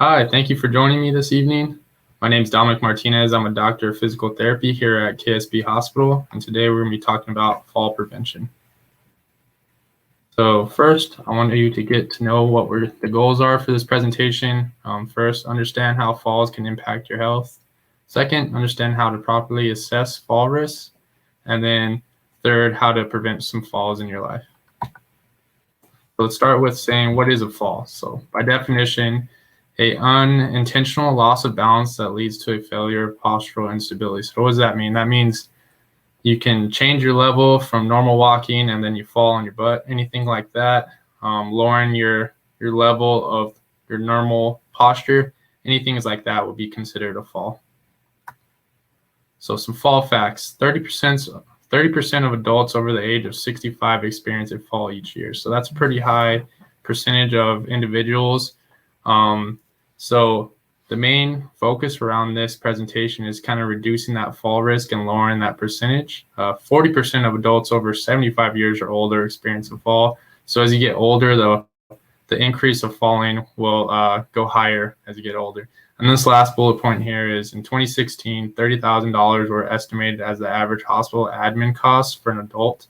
Hi, thank you for joining me this evening. My name is Dominic Martinez. I'm a doctor of physical therapy here at KSB Hospital, and today we're going to be talking about fall prevention. So first, I want you to get to know what the goals are for this presentation. First, understand how falls can impact your health. Second, understand how to properly assess fall risks. And then third, how to prevent some falls in your life. So let's start with saying, what is a fall? So by definition, an unintentional loss of balance that leads to a failure of postural instability. So what does that mean? That means you can change your level from normal walking and then you fall on your butt, anything like that. Lowering your level of your normal posture, anything like that would be considered a fall. So some fall facts: 30% of adults over the age of 65 experience a fall each year. So that's a pretty high percentage of individuals. So the main focus around this presentation is kind of reducing that fall risk and lowering that percentage. 40% of adults over 75 years or older experience a fall. So as you get older, the increase of falling will go higher as you get older. And this last bullet point here is in 2016, $30,000 were estimated as the average hospital admin costs for an adult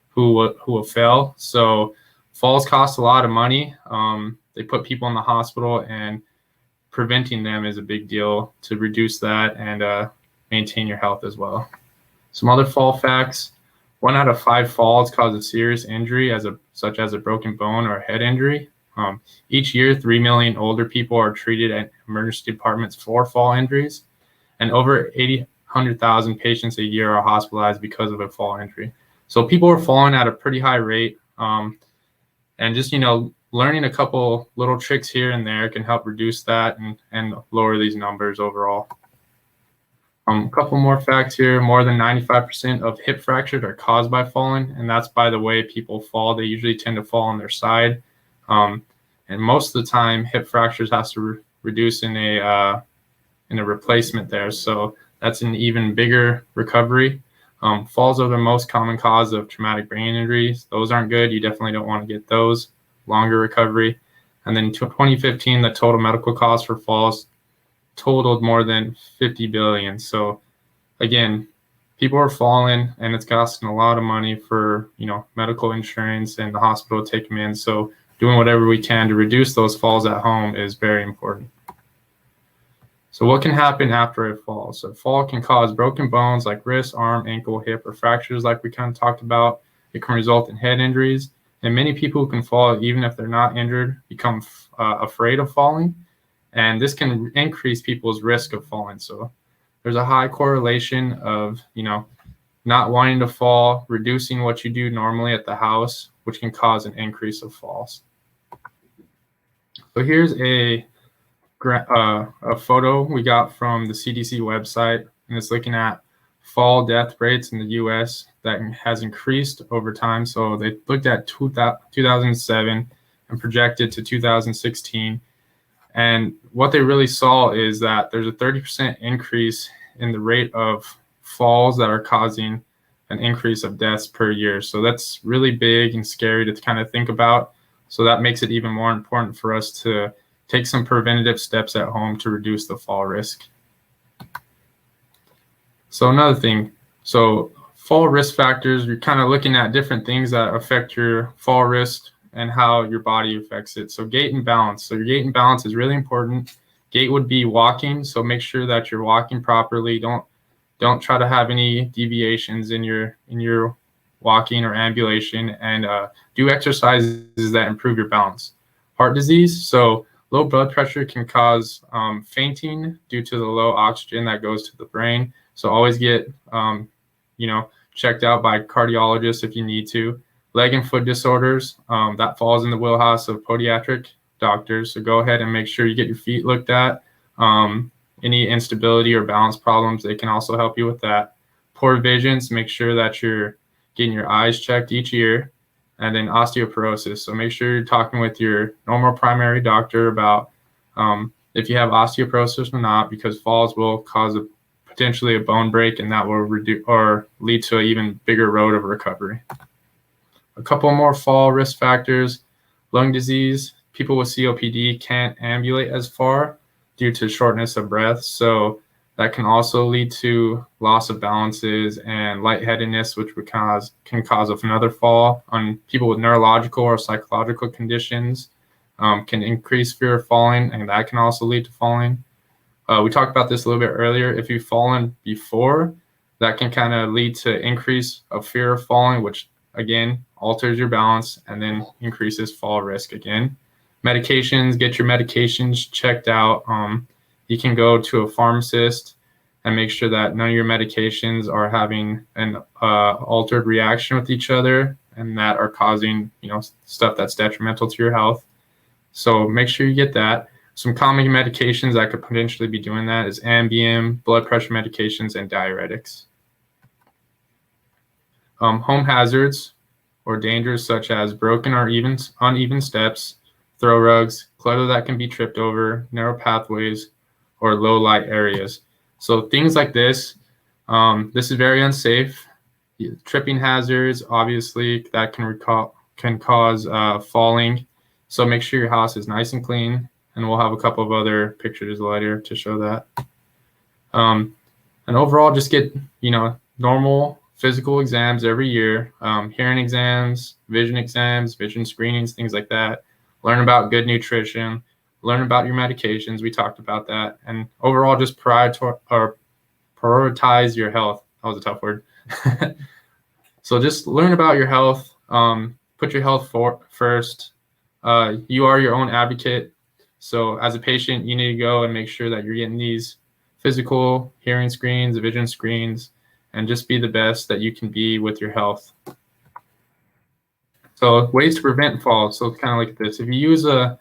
who will fail. So falls cost a lot of money. They put people in the hospital, and preventing them is a big deal to reduce that and maintain your health as well. Some other fall facts: 1 out of 5 falls cause a serious injury, such as a broken bone or head injury. Each year, 3 million older people are treated at emergency departments for fall injuries, and over 100,000 patients a year are hospitalized because of a fall injury. So people are falling at a pretty high rate, and just learning a couple little tricks here and there can help reduce that and lower these numbers overall. A couple more facts here: more than 95% of hip fractures are caused by falling, and that's by the way people fall. They usually tend to fall on their side. And most of the time, hip fractures has to reduce in a replacement there. So that's an even bigger recovery. Falls are the most common cause of traumatic brain injuries. Those aren't good. You definitely don't want to get those. Longer recovery. And then in 2015, the total medical cost for falls totaled more than $50 billion. So again, people are falling, and it's costing a lot of money for medical insurance and the hospital to take them in. So doing whatever we can to reduce those falls at home is very important. So what can happen after a fall? So a fall can cause broken bones like wrist, arm, ankle, hip, or fractures like we kind of talked about. It can result in head injuries, and many people who can fall, even if they're not injured, become afraid of falling, and this can increase people's risk of falling. So there's a high correlation of not wanting to fall, reducing what you do normally at the house, which can cause an increase of falls. So here's a photo we got from the CDC website, and it's looking at fall death rates in the U.S. that has increased over time. So they looked at 2007 and projected to 2016. And what they really saw is that there's a 30% increase in the rate of falls that are causing an increase of deaths per year. So that's really big and scary to kind of think about. So that makes it even more important for us to take some preventative steps at home to reduce the fall risk. So another thing, so fall risk factors, you're kind of looking at different things that affect your fall risk and how your body affects it. So gait and balance. So your gait and balance is really important. Gait would be walking, so make sure that you're walking properly. Don't try to have any deviations in your walking or ambulation, and do exercises that improve your balance. Heart disease, so low blood pressure can cause fainting due to the low oxygen that goes to the brain. So always get checked out by cardiologists if you need to. Leg and foot disorders, that falls in the wheelhouse of podiatric doctors. So go ahead and make sure you get your feet looked at. Any instability or balance problems, they can also help you with that. Poor vision, so make sure that you're getting your eyes checked each year. And then osteoporosis, so make sure you're talking with your normal primary doctor about if you have osteoporosis or not, because falls will cause potentially a bone break, and that will reduce or lead to an even bigger road of recovery. A couple more fall risk factors: lung disease. people with COPD can't ambulate as far due to shortness of breath. So that can also lead to loss of balances and lightheadedness, which can cause another fall. On people with neurological or psychological conditions, can increase fear of falling, and that can also lead to falling. We talked about this a little bit earlier. If you've fallen before, that can kind of lead to increase of fear of falling, which again alters your balance and then increases fall risk again. Medications, get your medications checked out. You can go to a pharmacist and make sure that none of your medications are having an altered reaction with each other and that are causing, stuff that's detrimental to your health. So make sure you get that. Some common medications that could potentially be doing that is Ambien, blood pressure medications, and diuretics. Home hazards or dangers such as broken or uneven steps, throw rugs, clutter that can be tripped over, narrow pathways, or low light areas. So things like this, this is very unsafe. Tripping hazards, obviously, that can cause falling. So make sure your house is nice and clean, and we'll have a couple of other pictures later to show that. And overall, just get, normal physical exams every year, hearing exams, vision screenings, things like that. Learn about good nutrition, learn about your medications. We talked about that. And overall, just prioritize your health. That was a tough word. So just learn about your health. Put your health first. You are your own advocate. So as a patient, you need to go and make sure that you're getting these physical, hearing screens, vision screens, and just be the best that you can be with your health. So ways to prevent falls. So kind of like this. If you use a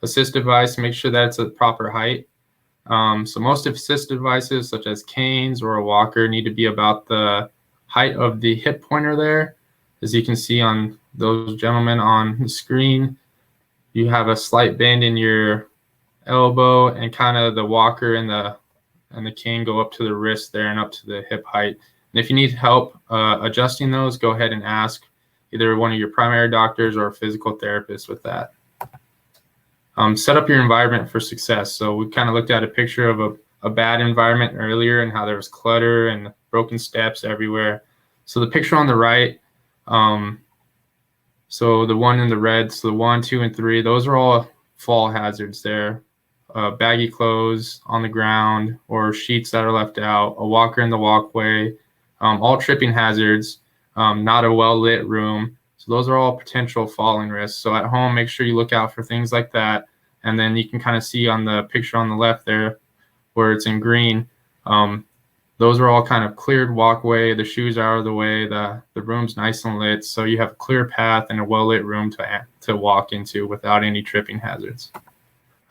assist device, make sure that it's a proper height. So most assist devices, such as canes or a walker, need to be about the height of the hip pointer there. As you can see on those gentlemen on the screen, you have a slight bend in your elbow, and kind of the walker and the cane go up to the wrist there and up to the hip height. And if you need help adjusting those, go ahead and ask either one of your primary doctors or a physical therapist with that. Set up your environment for success. So we kind of looked at a picture of a bad environment earlier and how there was clutter and broken steps everywhere. So the picture on the right, so the one in the red, so the 1, 2, and 3, those are all fall hazards there. Baggy clothes on the ground or sheets that are left out, a walker in the walkway, all tripping hazards, not a well-lit room. So those are all potential falling risks. So at home, make sure you look out for things like that. And then you can kind of see on the picture on the left there where it's in green, those are all kind of cleared walkway. The shoes are out of the way. The room's nice and lit. So you have a clear path and a well-lit room to walk into without any tripping hazards.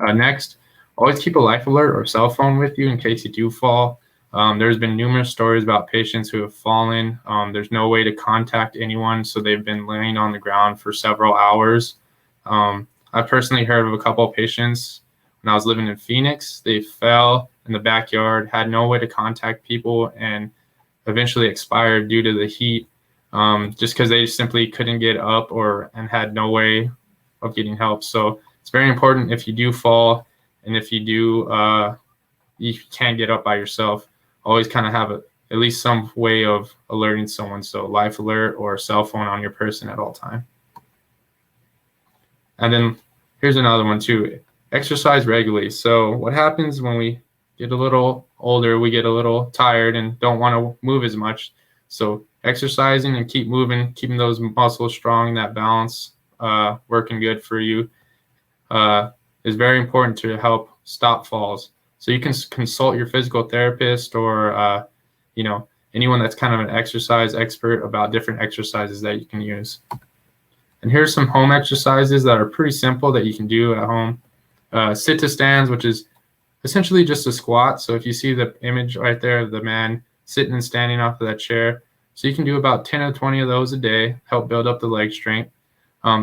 Next, always keep a life alert or cell phone with you in case you do fall. There's been numerous stories about patients who have fallen. There's no way to contact anyone, so they've been laying on the ground for several hours. I personally heard of a couple of patients when I was living in Phoenix. They fell in the backyard, had no way to contact people, and eventually expired due to the heat, just because they simply couldn't get up and had no way of getting help. So it's very important if you do fall, and if you do, you can't get up by yourself, always kind of have at least some way of alerting someone. So life alert or a cell phone on your person at all time. And then here's another one too, exercise regularly. So what happens when we get a little older, we get a little tired and don't want to move as much. So exercising and keep moving, keeping those muscles strong, that balance working good for you is very important to help stop falls. So you can consult your physical therapist or, anyone that's kind of an exercise expert about different exercises that you can use. And here's some home exercises that are pretty simple that you can do at home. Sit to stands, which is essentially just a squat. So if you see the image right there of the man sitting and standing off of that chair, so you can do about 10 or 20 of those a day, help build up the leg strength.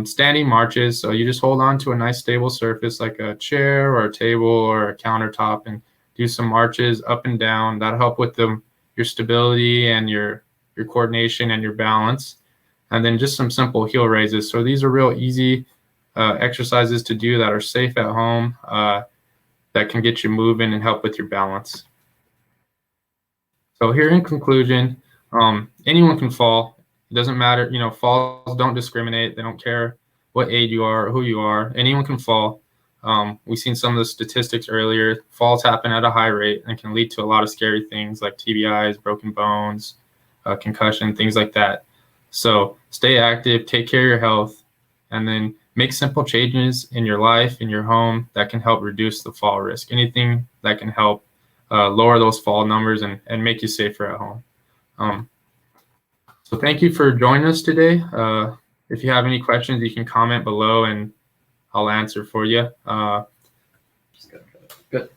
Standing marches, so you just hold on to a nice stable surface like a chair or a table or a countertop and do some marches up and down. That'll help with your stability and your coordination and your balance. And then just some simple heel raises. So these are real easy exercises to do that are safe at home, that can get you moving and help with your balance. So here in conclusion, anyone can fall. It doesn't matter, falls don't discriminate. They don't care what age you are or who you are. Anyone can fall. We've seen some of the statistics earlier. Falls happen at a high rate and can lead to a lot of scary things like TBIs, broken bones, concussion, things like that. So stay active, take care of your health, and then make simple changes in your life, in your home, that can help reduce the fall risk. Anything that can help lower those fall numbers and make you safer at home. So thank you for joining us today. If you have any questions, you can comment below and I'll answer for you. Good.